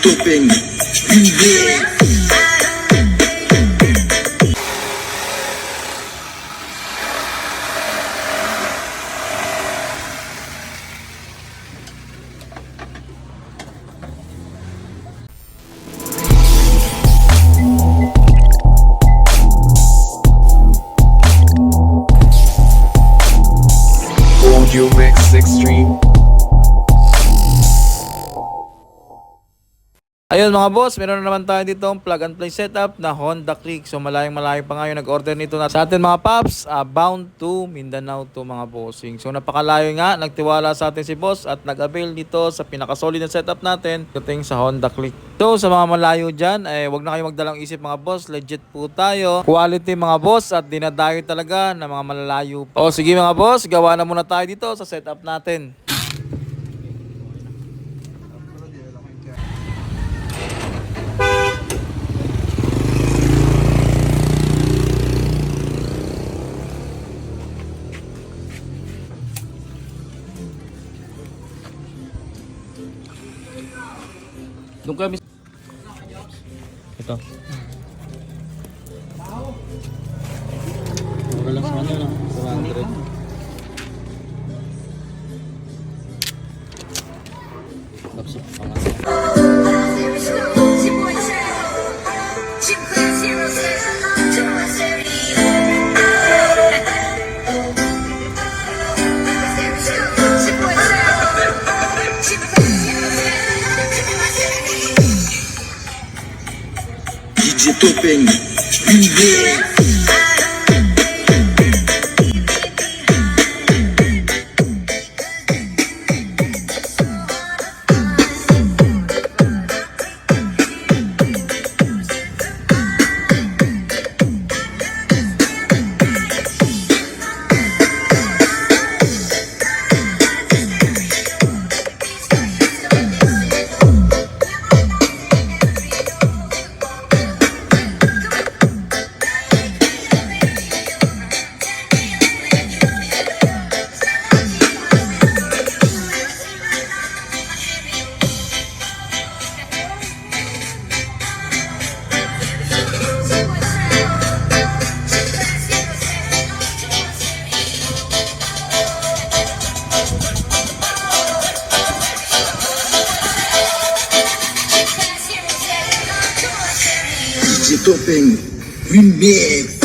Topeng Remix. Audio Mix Extreme. Ayun mga boss, meron na naman tayo dito ang plug and play setup na Honda Click. So malayo pa nga yung nag-order nito na sa atin mga paps, bound to Mindanao to mga bossing. So napakalayo nga, nagtiwala sa atin si boss at nag-avail dito sa pinaka-solid na setup natin, dating sa Honda Click. So sa mga malayo dyan, wag na kayo magdalang isip mga boss, legit po tayo. Quality mga boss at dinadayo talaga na mga malalayo pa. O sige mga boss, gawa na muna tayo dito sa setup natin. Doon kami. Ito. Mura lang sa kanya, no? 700. Tapos, DJ Topeng Remix. DJ Topeng Remix.